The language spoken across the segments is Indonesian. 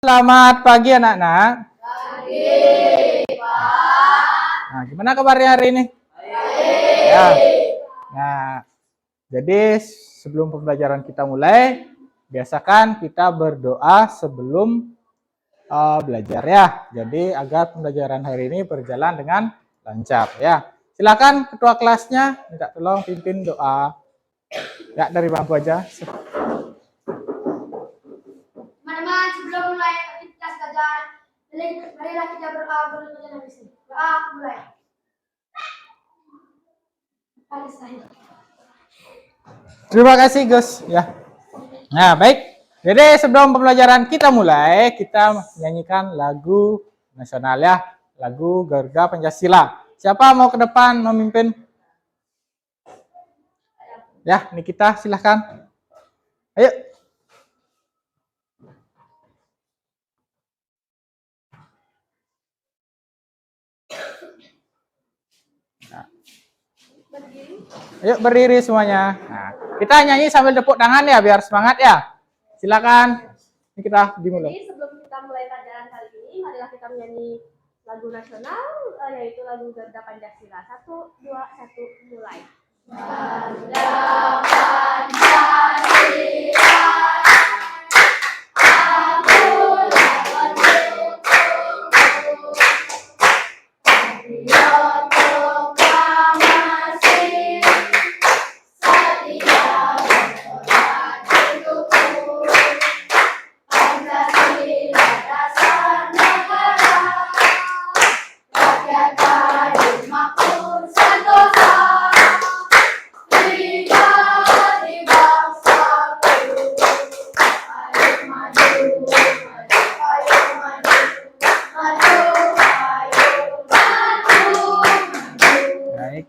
Selamat pagi anak-anak. Pagi, Pak. Nah, gimana kabarnya hari ini? Baik. Ya. Nah, jadi sebelum pembelajaran kita mulai, biasakan kita berdoa sebelum belajar ya. Jadi agar pembelajaran hari ini berjalan dengan lancar ya. Silakan ketua kelasnya minta tolong pimpin doa. Ya, dari bangku aja. Teman-teman, sebelum mulai aktivitas belajar, marilah kita berdoa berdoa dari sini. Doa mulai. Terima kasih Gus ya. Nah, baik. Jadi sebelum pembelajaran kita mulai, kita menyanyikan lagu nasional ya, lagu Garuda Pancasila. Siapa mau ke depan memimpin? Ya, Nikita silahkan. Ayo. Nah. Ayo berdiri semuanya. Nah, kita nyanyi sambil tepuk tangan ya, biar semangat ya. Silakan. Ini kita dimulai. Jadi sebelum kita mulai pelajaran kali ini, marilah kita menyanyi lagu nasional, yaitu lagu Garuda Pancasila. 1, 2, 1, mulai. Garuda Pancasila.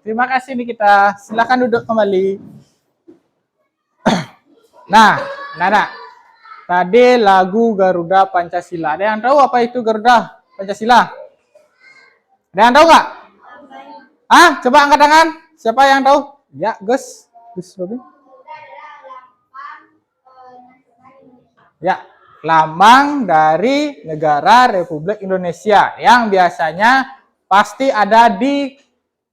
Terima kasih nih kita. Silakan duduk kembali. Nah, Nana. Tadi lagu Garuda Pancasila. Ada yang tahu apa itu Garuda Pancasila? Ada yang tahu nggak? Ah, coba angkat tangan. Siapa yang tahu? Ya, Gus. Gus Robin. Ya, lambang dari negara Republik Indonesia yang biasanya pasti ada di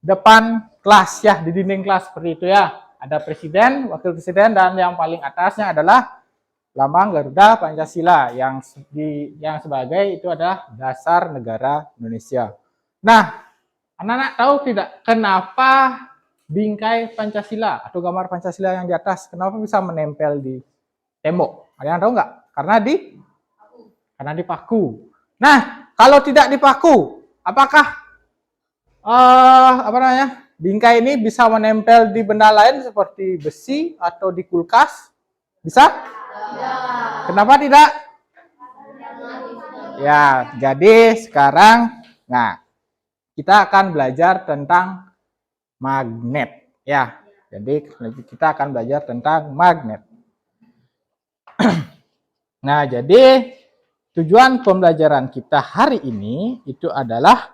depan kelas ya, di dinding kelas seperti itu ya. Ada presiden, wakil presiden, dan yang paling atasnya adalah lambang Garuda Pancasila yang sebagai itu adalah dasar negara Indonesia. Nah, anak-anak tahu tidak kenapa bingkai Pancasila atau gambar Pancasila yang di atas kenapa bisa menempel di tembok? Ada yang tahu nggak? Karena dipaku. Nah, kalau tidak dipaku, apakah bingkai ini bisa menempel di benda lain seperti besi atau di kulkas? Bisa? Ya. Kenapa tidak? Ya, jadi sekarang kita akan belajar tentang magnet ya. Jadi kita akan belajar tentang magnet. Nah, jadi tujuan pembelajaran kita hari ini itu adalah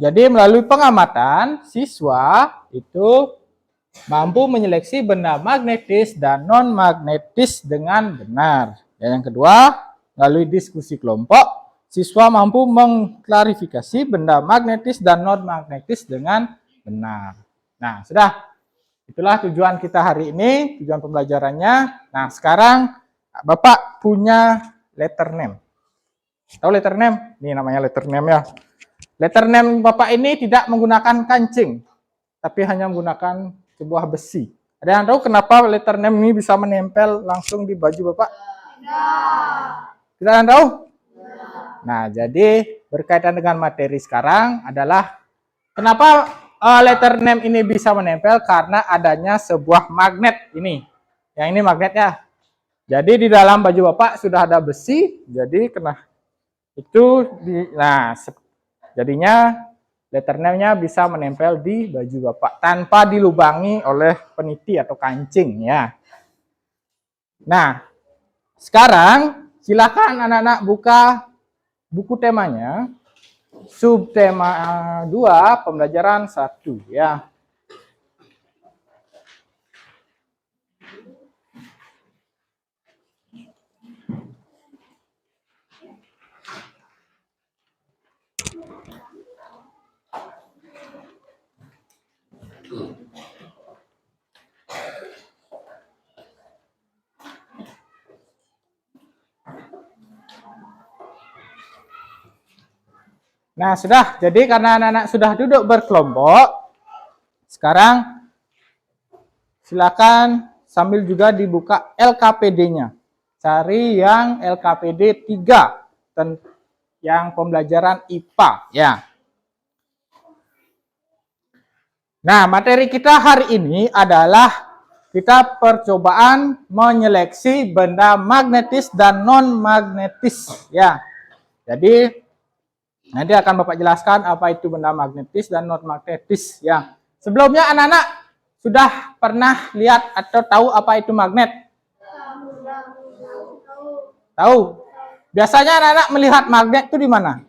jadi melalui pengamatan, siswa itu mampu menyeleksi benda magnetis dan non-magnetis dengan benar. Dan yang kedua, melalui diskusi kelompok, siswa mampu mengklarifikasi benda magnetis dan non-magnetis dengan benar. Nah, sudah. Itulah tujuan kita hari ini, tujuan pembelajarannya. Nah, sekarang Bapak punya letter name. Tahu letter name? Ini namanya letter name ya. Letter name Bapak ini tidak menggunakan kancing, tapi hanya menggunakan sebuah besi. Ada yang tahu kenapa letter name ini bisa menempel langsung di baju Bapak? Tidak ada yang tahu? Nah, jadi berkaitan dengan materi sekarang adalah kenapa letter name ini bisa menempel karena adanya sebuah magnet ini. Yang ini magnetnya. Jadi di dalam baju Bapak sudah ada besi, jadi jadinya letter name-nya bisa menempel di baju Bapak tanpa dilubangi oleh peniti atau kancing ya. Nah, sekarang silakan anak-anak buka buku temanya. Subtema 2, pembelajaran 1 ya. Nah, sudah. Jadi karena anak-anak sudah duduk berkelompok, sekarang silakan sambil juga dibuka LKPD-nya. Cari yang LKPD 3, yang pembelajaran IPA, ya. Nah, materi kita hari ini adalah kita percobaan menyeleksi benda magnetis dan non-magnetis, ya. Jadi nanti akan Bapak jelaskan apa itu benda magnetis dan non-magnetis, ya. Sebelumnya anak-anak sudah pernah lihat atau tahu apa itu magnet? Tahu? Biasanya anak-anak melihat magnet itu di mana?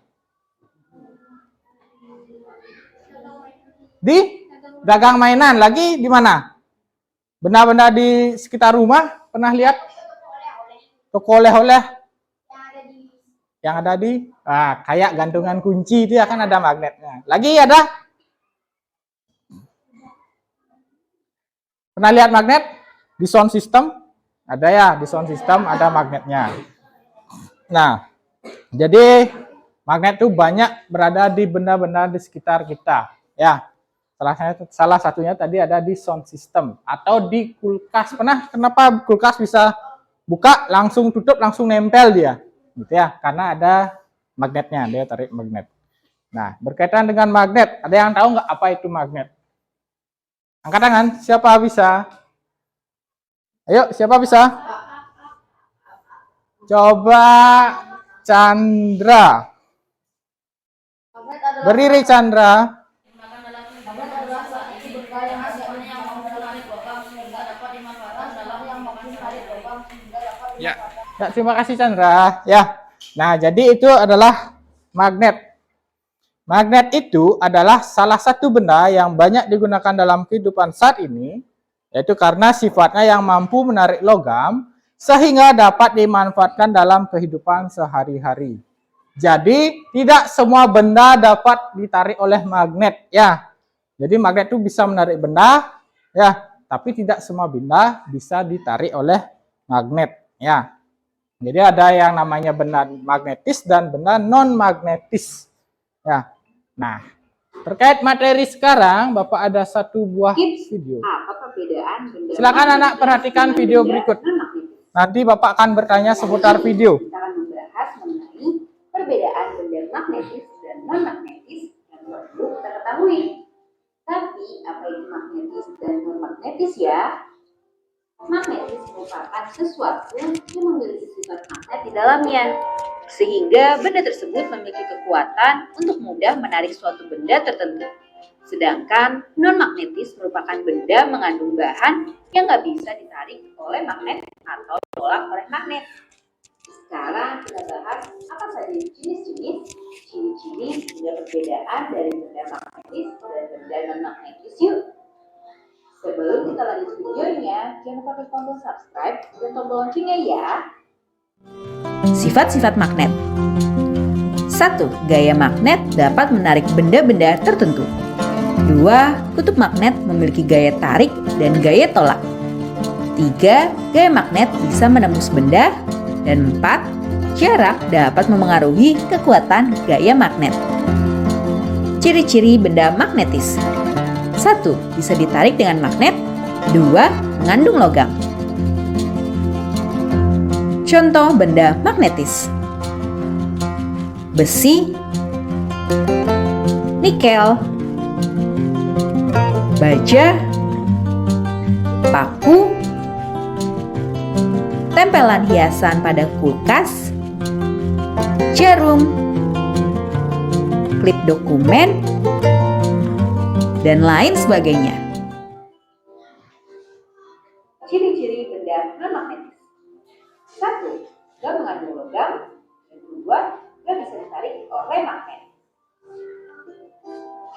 Di dagang mainan. Lagi di mana? Benda-benda di sekitar rumah pernah lihat? Toko oleh-oleh. Yang ada di kayak gantungan kunci itu ya kan ada magnetnya. Lagi ada? Pernah lihat magnet? Di sound system? Ada ya, di sound system ada magnetnya. Nah, jadi magnet itu banyak berada di benda-benda di sekitar kita, ya. Salah satunya tadi ada di sound system atau di kulkas. Kenapa kulkas bisa buka langsung tutup langsung nempel dia, gitu ya? Karena ada magnetnya, dia tarik magnet. Nah, berkaitan dengan magnet, ada yang tahu nggak apa itu magnet? Angkat tangan, siapa bisa? Ayo, siapa bisa? Coba Chandra. Berdiri Chandra. Ya, terima kasih Chandra. Ya. Nah, jadi itu adalah magnet. Magnet itu adalah salah satu benda yang banyak digunakan dalam kehidupan saat ini, yaitu karena sifatnya yang mampu menarik logam sehingga dapat dimanfaatkan dalam kehidupan sehari-hari. Jadi, tidak semua benda dapat ditarik oleh magnet, ya. Jadi magnet itu bisa menarik benda, ya, tapi tidak semua benda bisa ditarik oleh magnet, ya. Jadi ada yang namanya benda magnetis dan benda non magnetis, ya. Nah, terkait materi sekarang, Bapak ada satu buah video. Apa perbedaan benda? Silakan anak perhatikan video berikut. Nanti Bapak akan bertanya seputar video. Kita akan membahas mengenai perbedaan benda magnetis dan non magnetis yang perlu kita ketahui. Tapi apa itu magnetis dan non magnetis ya? Magnetis merupakan sesuatu yang memiliki sifat magnet di dalamnya, sehingga benda tersebut memiliki kekuatan untuk mudah menarik suatu benda tertentu. Sedangkan non-magnetis merupakan benda mengandung bahan yang nggak bisa ditarik oleh magnet atau ditolak oleh magnet. Sekarang kita bahas apa saja jenis-jenis, ciri-ciri hingga perbedaan dari benda magnetis dan benda non-magnetis yuk. Sebelum kita lanjut videonya, jangan lupa klik tombol subscribe dan tombol loncengnya ya. Sifat-sifat magnet. 1. Gaya magnet dapat menarik benda-benda tertentu. 2. Kutub magnet memiliki gaya tarik dan gaya tolak. 3. Gaya magnet bisa menembus benda. Dan 4. Jarak dapat memengaruhi kekuatan gaya magnet. Ciri-ciri benda magnetis. 1. Bisa ditarik dengan magnet. 2. Mengandung logam. Contoh benda magnetis: besi, nikel, baja, paku, tempelan hiasan pada kulkas, jarum, klip dokumen, dan lain sebagainya. Ciri-ciri benda non-magnetis. 1. Gak mengandung logam. Dan 2. Gak bisa ditarik oleh magnet.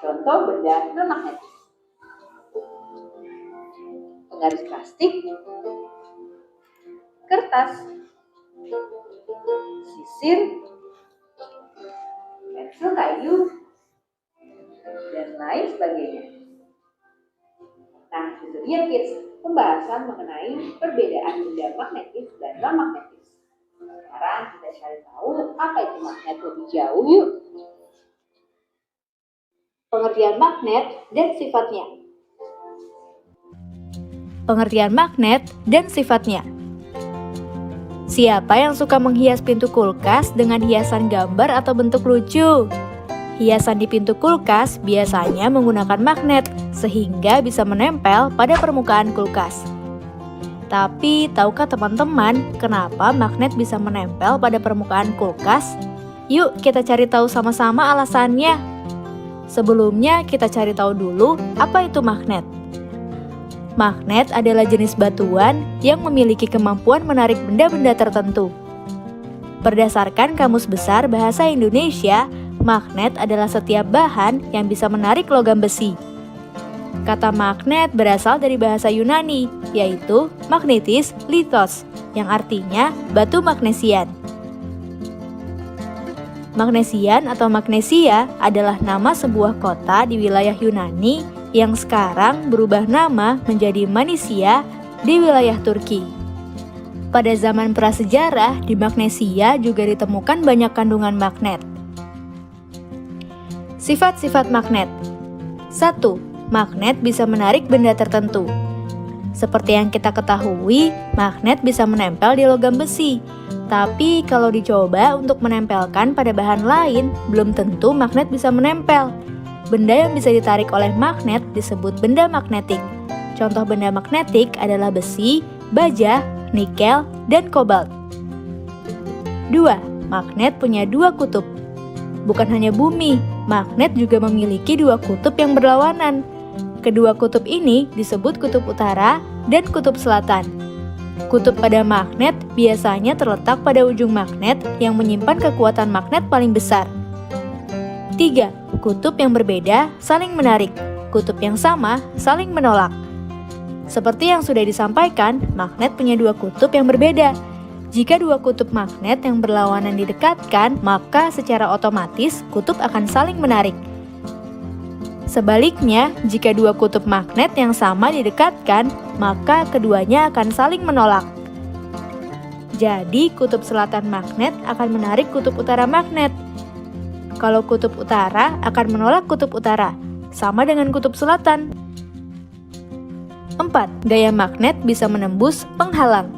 Contoh benda non-magnetis: penggaris plastik, kertas, sisir, pensil kayu, dan lain sebagainya. Nah, itu dia kids, pembahasan mengenai perbedaan benda magnetis dan non-magnetis. Sekarang kita cari tahu apa itu magnet lebih jauh yuk. Pengertian magnet dan sifatnya. Pengertian magnet dan sifatnya. Siapa yang suka menghias pintu kulkas dengan hiasan gambar atau bentuk lucu? Hiasan di pintu kulkas biasanya menggunakan magnet sehingga bisa menempel pada permukaan kulkas. Tapi tahukah teman-teman kenapa magnet bisa menempel pada permukaan kulkas? Yuk kita cari tahu sama-sama alasannya. Sebelumnya kita cari tahu dulu apa itu magnet. Magnet adalah jenis batuan yang memiliki kemampuan menarik benda-benda tertentu. Berdasarkan Kamus Besar Bahasa Indonesia, magnet adalah setiap bahan yang bisa menarik logam besi. Kata magnet berasal dari bahasa Yunani, yaitu magnetis lithos, yang artinya batu magnesian. Magnesian atau Magnesia adalah nama sebuah kota di wilayah Yunani yang sekarang berubah nama menjadi Manisia di wilayah Turki. Pada zaman prasejarah, di Magnesia juga ditemukan banyak kandungan magnet. Sifat-sifat magnet. 1. Magnet bisa menarik benda tertentu. Seperti yang kita ketahui, magnet bisa menempel di logam besi. Tapi kalau dicoba untuk menempelkan pada bahan lain, belum tentu magnet bisa menempel. Benda yang bisa ditarik oleh magnet disebut benda magnetik. Contoh benda magnetik adalah besi, baja, nikel, dan kobalt. 2. Magnet punya dua kutub. Bukan hanya bumi, magnet juga memiliki dua kutub yang berlawanan. Kedua kutub ini disebut kutub utara dan kutub selatan. Kutub pada magnet biasanya terletak pada ujung magnet yang menyimpan kekuatan magnet paling besar. 3. Kutub yang berbeda saling menarik, kutub yang sama saling menolak. Seperti yang sudah disampaikan, magnet punya dua kutub yang berbeda. Jika dua kutub magnet yang berlawanan didekatkan, maka secara otomatis kutub akan saling menarik. Sebaliknya, jika dua kutub magnet yang sama didekatkan, maka keduanya akan saling menolak. Jadi, kutub selatan magnet akan menarik kutub utara magnet. Kalau kutub utara akan menolak kutub utara, sama dengan kutub selatan. 4. Gaya magnet bisa menembus penghalang.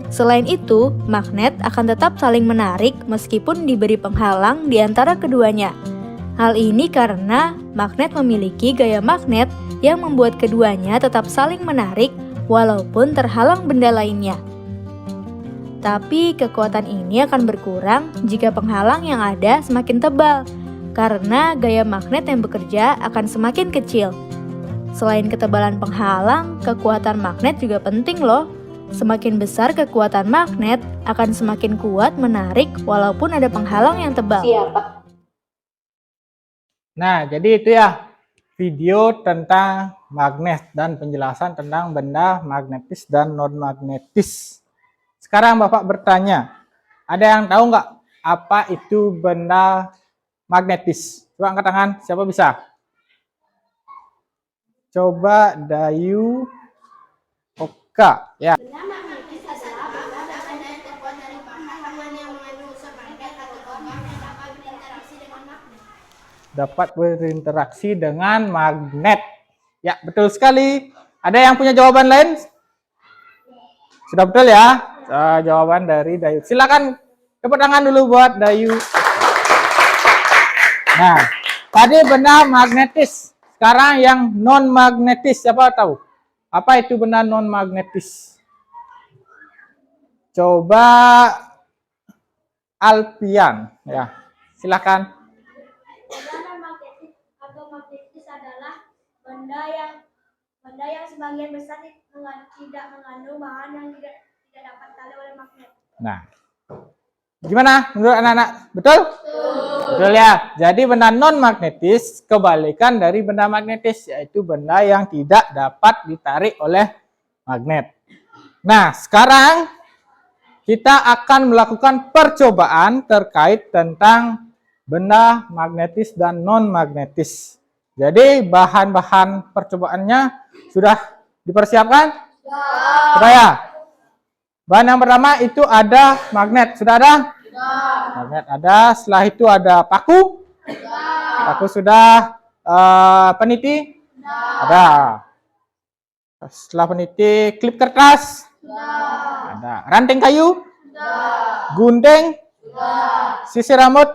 Selain itu, magnet akan tetap saling menarik meskipun diberi penghalang di antara keduanya. Hal ini karena magnet memiliki gaya magnet yang membuat keduanya tetap saling menarik walaupun terhalang benda lainnya. Tapi kekuatan ini akan berkurang jika penghalang yang ada semakin tebal, karena gaya magnet yang bekerja akan semakin kecil. Selain ketebalan penghalang, kekuatan magnet juga penting loh. Semakin besar kekuatan magnet, akan semakin kuat menarik walaupun ada penghalang yang tebal. Siapa? Nah, jadi itu ya video tentang magnet dan penjelasan tentang benda magnetis dan non-magnetis. Sekarang Bapak bertanya, ada yang tahu nggak apa itu benda magnetis? Coba angkat tangan, siapa bisa? Coba Dayu, Oka, ya. Benda magnetis adalah benda yang terbuat dari bahan yang mengandung unsur magnet atau logam yang dapat berinteraksi dengan magnet. Dapat berinteraksi dengan magnet. Ya, betul sekali. Ada yang punya jawaban lain? Sudah betul ya? Jawaban dari Dayu. Silakan tepuk tangan dulu buat Dayu. Nah, tadi benda magnetis. Sekarang yang non magnetis, siapa tahu? Apa itu benda non magnetis? Coba Alpian, ya. Silakan. Benda magnetis atau magnetis adalah benda yang sebagian besar tidak mengandung bahan yang tidak dapat ditarik oleh magnet. Nah, gimana menurut anak-anak? Betul? Betul ya. Jadi benda non magnetis kebalikan dari benda magnetis, yaitu benda yang tidak dapat ditarik oleh magnet. Nah, sekarang kita akan melakukan percobaan terkait tentang benda magnetis dan non magnetis. Jadi bahan-bahan percobaannya sudah dipersiapkan? Sudah ya? Bahan yang pertama itu ada magnet. Sudah ada? Magnet ada. Setelah itu ada paku. Paku sudah. Peniti? Ada. Setelah peniti, klip kertas? Ada. Ranting kayu? Gunting? Sisir rambut?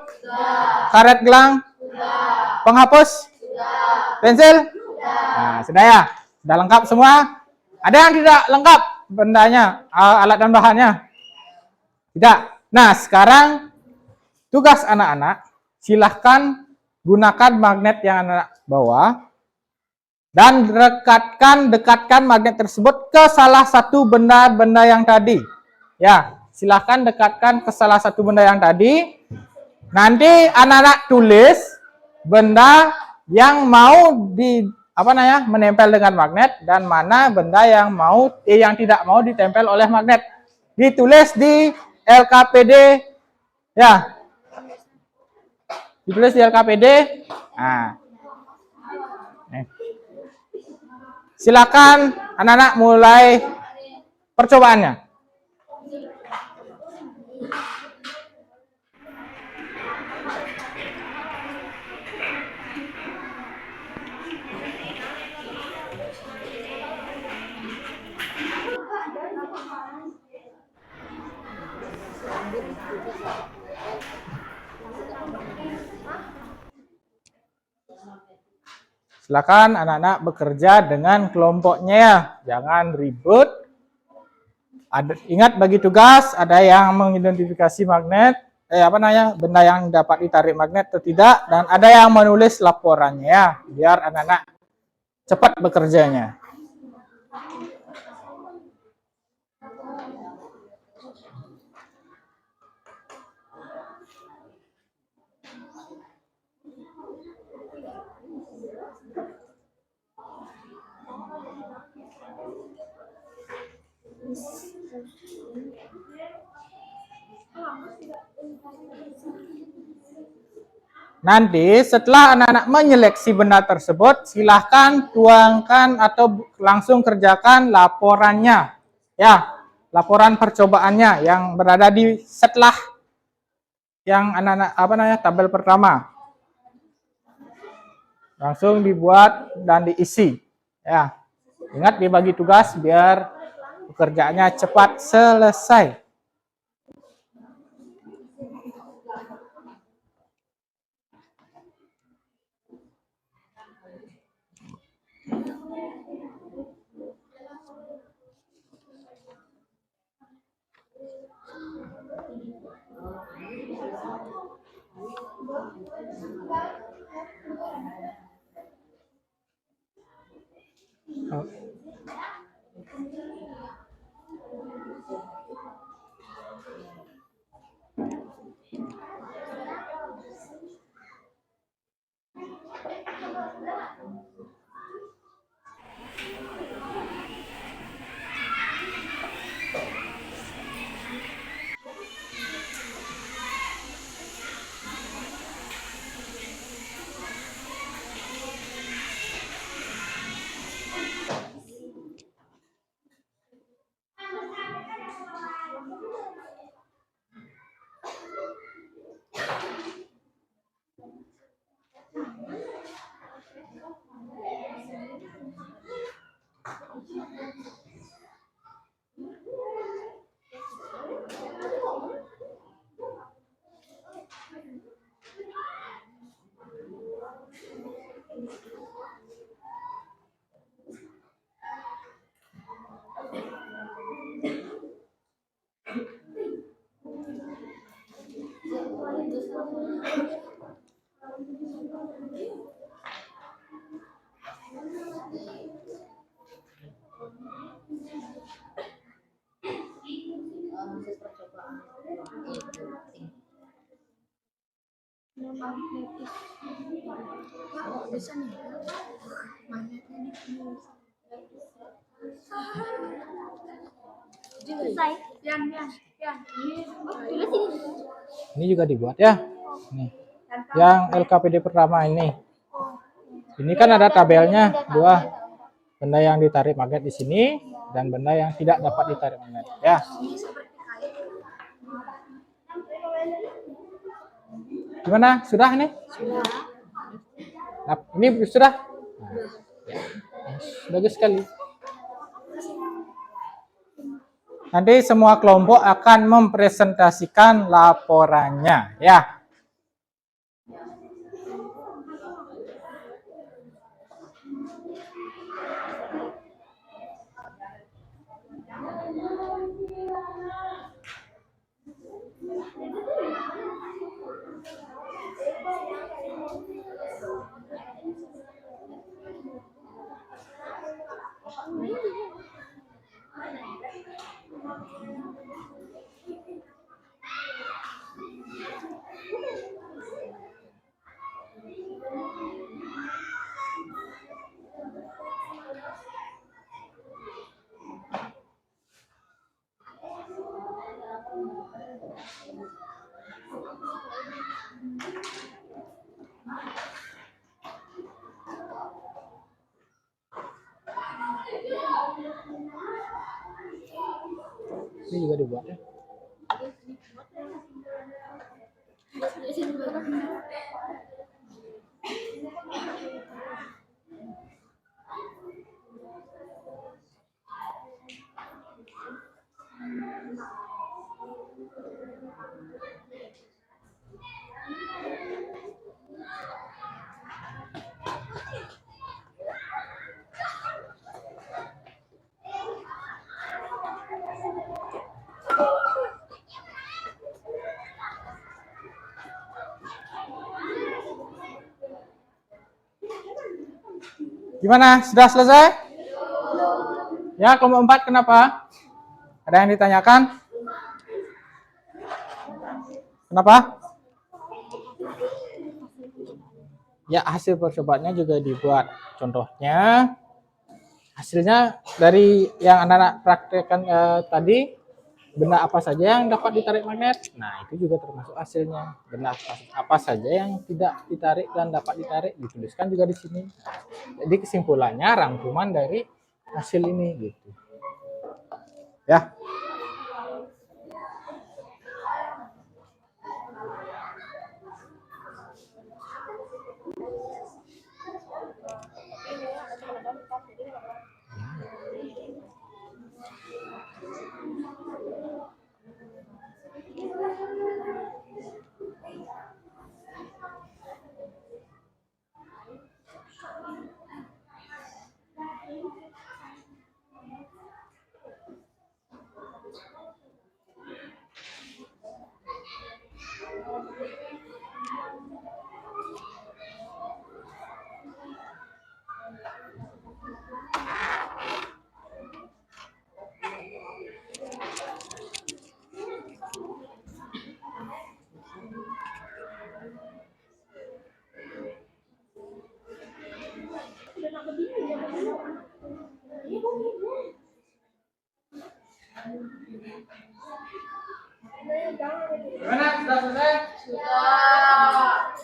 Karet gelang? Penghapus? Pensil? Nah, sudah ya? Sudah lengkap semua? Ada yang tidak lengkap bendanya, alat dan bahannya? Tidak. Nah, sekarang tugas anak-anak, silahkan gunakan magnet yang anak bawa dan dekatkan magnet tersebut ke salah satu benda-benda yang tadi. Ya, silahkan dekatkan ke salah satu benda yang tadi. Nanti anak-anak tulis benda yang mau menempel dengan magnet dan mana benda yang tidak mau ditempel oleh magnet. Ditulis di LKPD, ya. Ditulis di LKPD. Nah. Silakan anak-anak mulai percobaannya. Silakan anak-anak bekerja dengan kelompoknya ya, jangan ribut. Ingat bagi tugas, ada yang mengidentifikasi magnet, benda yang dapat ditarik magnet atau tidak, dan ada yang menulis laporannya ya, biar anak-anak cepat bekerjanya. Nanti setelah anak-anak menyeleksi benda tersebut, silahkan tuangkan atau langsung kerjakan laporannya. Ya, laporan percobaannya yang berada di setelah yang anak-anak tabel pertama. Langsung dibuat dan diisi. Ya. Ingat dibagi tugas biar pekerjaannya cepat selesai. Ini juga dibuat ya. Nih. Yang LKPD pertama ini. Ini kan ada tabelnya, dua benda yang ditarik magnet di sini dan benda yang tidak dapat ditarik magnet ya. Gimana? Sudah ini? Sudah. Nah, ini sudah. Nah, ya. Bagus sekali. Nanti semua kelompok akan mempresentasikan laporannya, ya. Ini juga dibuat ya. Gimana? Sudah selesai? Ya, kelompok 4 kenapa? Ada yang ditanyakan? Kenapa? Ya, hasil percobaannya juga dibuat. Contohnya, hasilnya dari yang anak-anak praktekkan tadi, benda apa saja yang dapat ditarik magnet. Nah, itu juga termasuk hasilnya. Benda apa saja yang tidak ditarik dan dapat ditarik, dituliskan juga di sini. Jadi kesimpulannya rangkuman dari hasil ini gitu. Ya. Gimana? Sudah selesai? Sudah.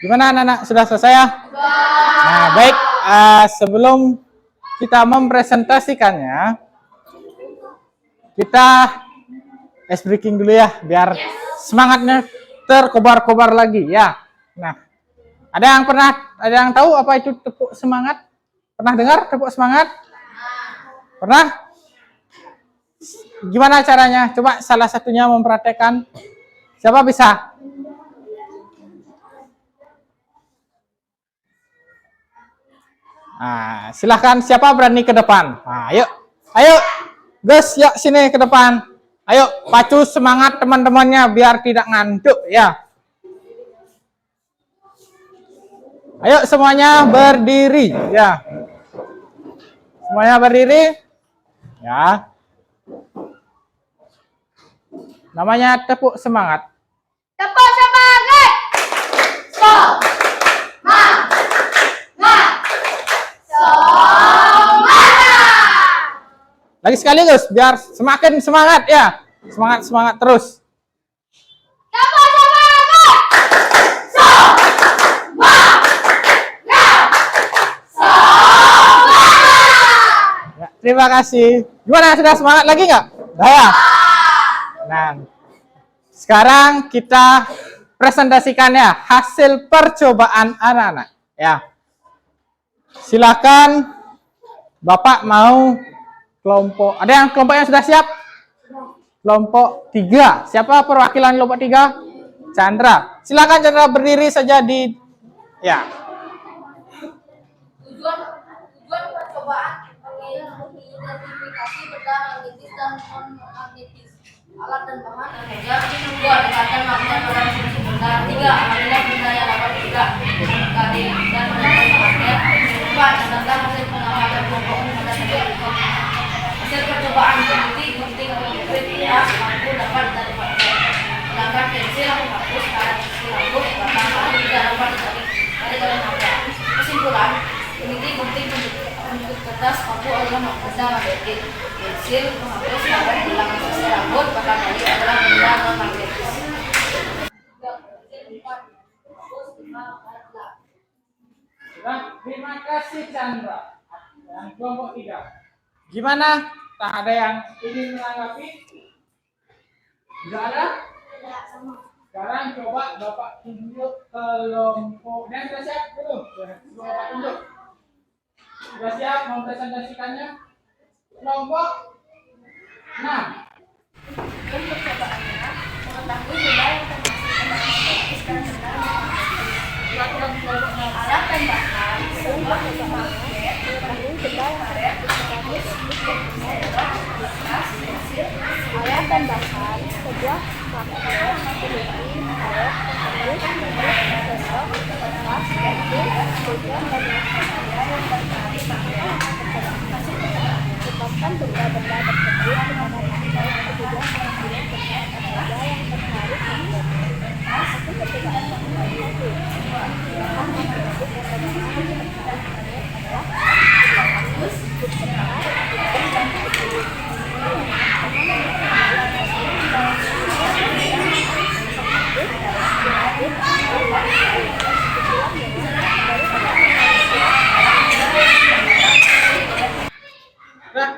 Gimana anak-anak, sudah selesai ya? Nah, baik, sebelum kita mempresentasikannya, kita ice breaking dulu ya, biar semangatnya terkobar-kobar lagi ya. Nah, ada yang tahu apa itu tepuk semangat? Pernah dengar tepuk semangat? Pernah? Gimana caranya? Coba salah satunya mempraktekkan. Siapa bisa? Nah, silahkan siapa berani ke depan. Nah, ayo, guys, yuk sini ke depan. Ayo, pacu semangat teman-temannya biar tidak ngantuk ya. Ayo semuanya berdiri ya. Semuanya berdiri ya. Namanya tepuk semangat. Tepuk semangat. Lagi sekali Gus, biar semakin semangat ya. Semangat terus. Tepuk semangat. Ya, terima kasih. Gimana, sudah semangat lagi nggak? Udah ya? Nah, sekarang kita presentasikannya hasil percobaan anak-anak ya. Silakan Bapak mau kelompok. Ada yang kelompok yang sudah siap? Kelompok 3. Siapa perwakilan kelompok 3? Chandra. Silakan Chandra berdiri saja di ya. Tujuan percobaan mengidentifikasi benda magnetis dan non magnetis. Alat dan bahan meja. 2. Dekatkan magnet pada fungsi benda. 3. Ambillah benda yang dapat bergerak mendekati dan menempel magnet. 4. Tentang hasil pengamatan kelompok pada setiap hasil percobaan peneliti gunting konkret yang mampu dapat ditarik magnet. Sedangkan pensil menghapus karet rambut batang kayu tidak dapat ditarik dari magnet. Kesimpulan, peneliti gunting penjepit kertas mampu adalah benda magnetis. Pensil menghapus karet bilangan sisi rambut batang kayu adalah benda non magnetis. Terima kasih Chandra. Dan kelompok 3. Gimana? Tak ada yang ingin menanggapi? Tidak ada? Sekarang coba Bapak tunjuk kelompok. Dan sudah siap belum? Coba Bapak tunjuk. Sudah siap mempresentasikannya? Kelompok 6. Percobaannya mengetahui benda yang termasuk dan alat tembakan sebuah magnet mengetahui benda yang karet alat tembakan sebuah magnet memiliki karet besok kertas tujuan dan tetapkan benda-benda tersebut di mana magnet kemudian mengambil benda yang tertarik magnet hasil percobaan magnet itu silakan mengikuti percobaan adalah harus benar dan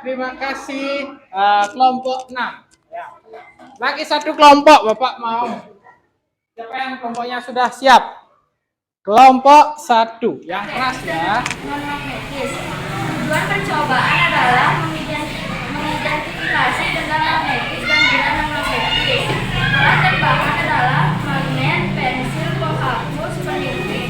Terima kasih kelompok 6. Ya. Lagi satu kelompok Bapak mau. Siapa yang kelompoknya sudah siap? Kelompok 1 yang keras ya. non-magnetis. Tujuan percobaan adalah mengidentifikasi benda magnetis dan benda non-magnetis. Alat dan bahan adalah magnet, pensil, penghapus, peniti,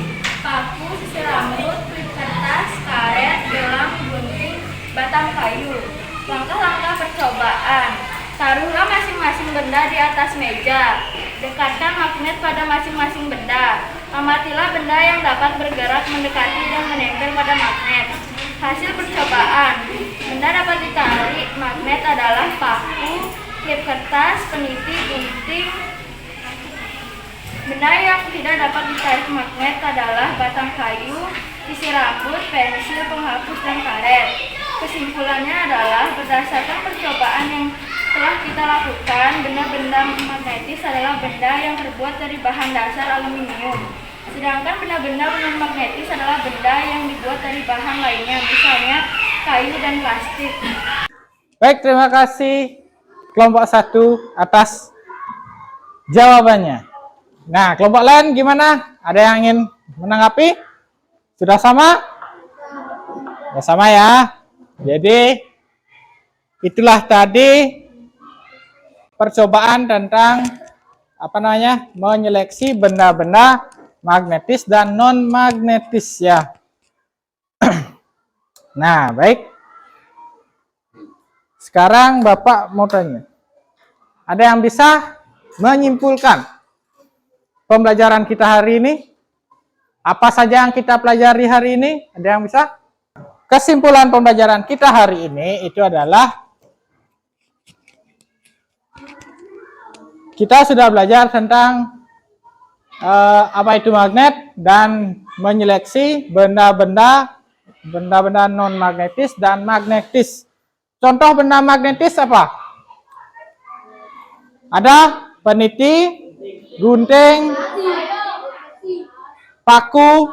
paku, sisir rambut, klip kertas, karet, gelang, gunting, batang kayu. Langkah-langkah percobaan. Taruhlah masing-masing benda di atas meja. Dekatkan magnet pada masing-masing benda. Amatilah benda yang dapat bergerak mendekati dan menempel pada magnet. Hasil percobaan. Benda dapat ditarik magnet adalah paku, klip kertas, peniti, gunting. Benda yang tidak dapat ditarik magnet adalah batang kayu, sisir rambut, pensil, penghapus, dan karet. kesimpulannya adalah berdasarkan percobaan yang telah kita lakukan, benda-benda magnetis adalah benda yang terbuat dari bahan dasar aluminium. Sedangkan benda-benda non-magnetis adalah benda yang dibuat dari bahan lainnya, misalnya kayu dan plastik. Baik, terima kasih kelompok 1 atas jawabannya. Nah, kelompok lain gimana? Ada yang ingin menanggapi? Sudah sama? Ya, sama ya. Jadi, itulah tadi percobaan tentang menyeleksi benda-benda magnetis dan non-magnetis ya. Nah, baik. Sekarang Bapak mau tanya. Ada yang bisa menyimpulkan pembelajaran kita hari ini? Apa saja yang kita pelajari hari ini? Ada yang bisa? Kesimpulan pembelajaran kita hari ini itu adalah kita sudah belajar tentang apa itu magnet dan menyeleksi benda-benda non-magnetis dan magnetis. Contoh benda magnetis apa? Ada peniti, gunting, paku,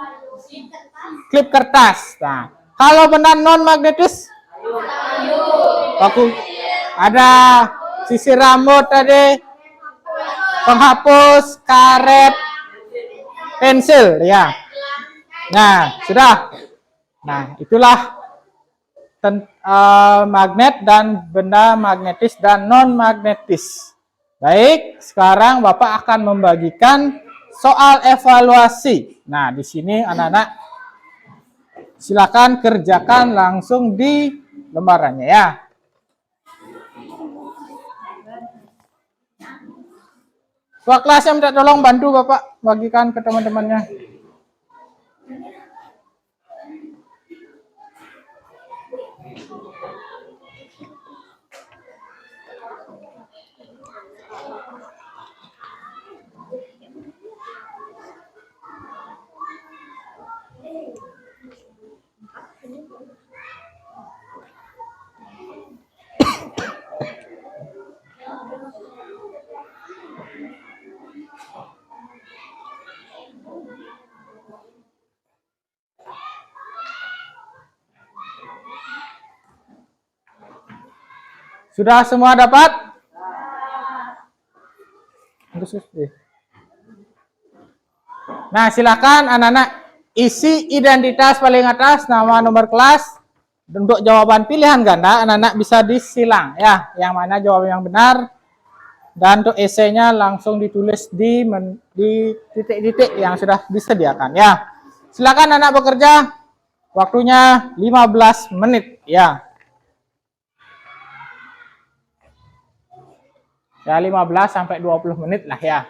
klip kertas. Nah, kalau benda non-magnetis, paku, ada sisir rambut tadi, penghapus, karet, pensil, ya. Nah, sudah. Nah, itulah magnet dan benda magnetis dan non-magnetis. Baik, sekarang Bapak akan membagikan soal evaluasi. Nah, di sini anak-anak silakan kerjakan langsung di lembarannya ya. Ketua kelas yang minta tolong bantu Bapak bagikan ke teman-temannya. Sudah semua dapat? Nah, silakan anak-anak isi identitas paling atas, nama, nomor kelas. Untuk jawaban pilihan ganda, anak-anak bisa disilang ya, yang mana jawaban yang benar. Dan untuk esainya langsung ditulis di titik-titik yang sudah disediakan ya. Silakan anak bekerja. Waktunya 15 menit ya. Ya 15 sampai 20 menit lah ya.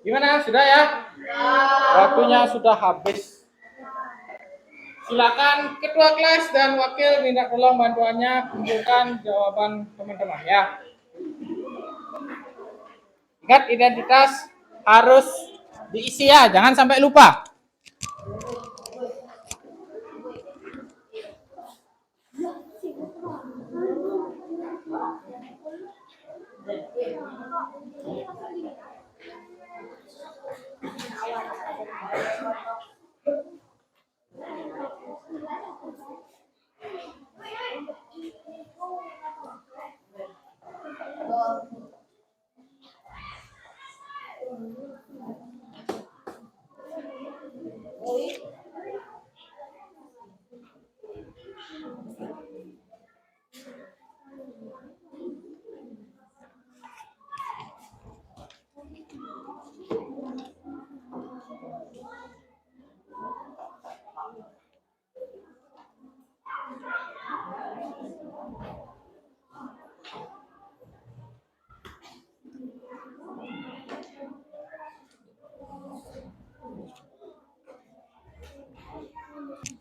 Gimana? Sudah ya? Waktunya sudah habis. Silakan ketua kelas dan wakil minta tolong bantuannya kumpulkan jawaban teman-teman ya. Ingat identitas harus diisi ya, jangan sampai lupa.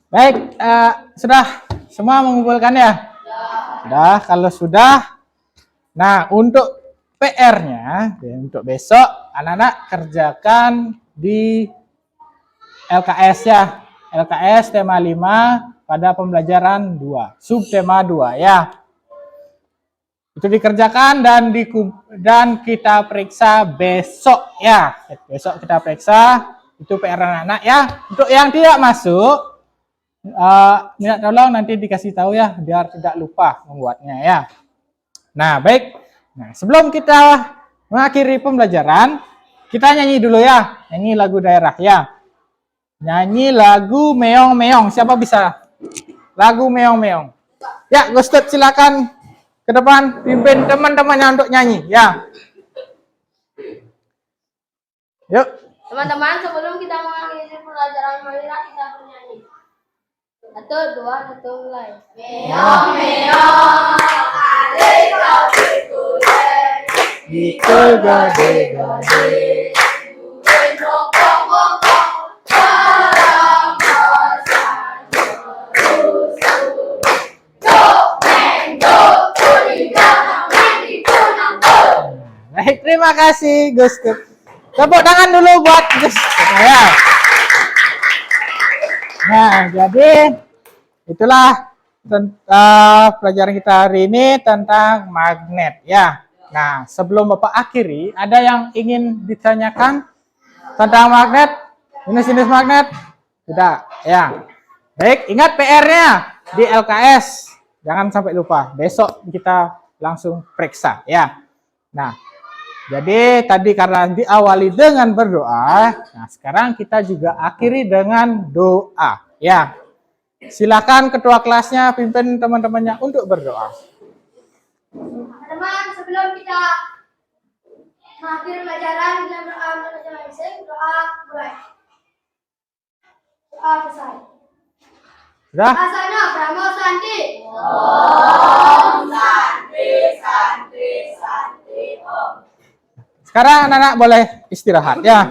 Baik, sudah semua mengumpulkan ya? Sudah, kalau sudah, nah untuk PR-nya, untuk besok anak-anak kerjakan di LKS ya, LKS tema 5 pada pembelajaran 2, subtema 2 ya. Itu dikerjakan dan kita periksa besok ya. Besok kita periksa, itu PR anak-anak ya. Untuk yang tidak masuk, minta tolong nanti dikasih tahu ya biar tidak lupa membuatnya ya. Nah baik, nah sebelum kita mengakhiri pembelajaran kita nyanyi dulu ya, nyanyi lagu daerah ya, nyanyi lagu meong meong. Siapa bisa lagu meong meong? Ya Gustet silakan ke depan pimpin teman-temannya untuk nyanyi ya. Yuk Teman-teman, sebelum kita mengakhiri pelajaran marilah kita bernyanyi. 1, 2, 1, mulai. Meong meong, adik kau berkulen, Ikut gade-gade, bukan mokong-mokong, dalam bosan berusuh. Dok, kuning jangan mandi kunang tuh. baik terima kasih Gustet. Tepuk tangan dulu buat Gustet ya. Nah jadi itulah pelajaran kita hari ini tentang magnet ya. Nah sebelum Bapak akhiri, ada yang ingin ditanyakan tentang magnet, jenis-jenis magnet? Tidak ya. Baik, ingat PR-nya di LKS, jangan sampai lupa. Besok kita langsung periksa ya. Nah jadi tadi karena diawali dengan berdoa, nah sekarang kita juga akhiri dengan doa ya. Silakan ketua kelasnya pimpin teman-temannya untuk berdoa. Teman-teman, sebelum kita mengakhiri pelajaran, kita berdoa masing-masing. Doa mulai. Doa selesai. Sudah? Asana Brahmo Santi. Sekarang anak-anak boleh istirahat ya.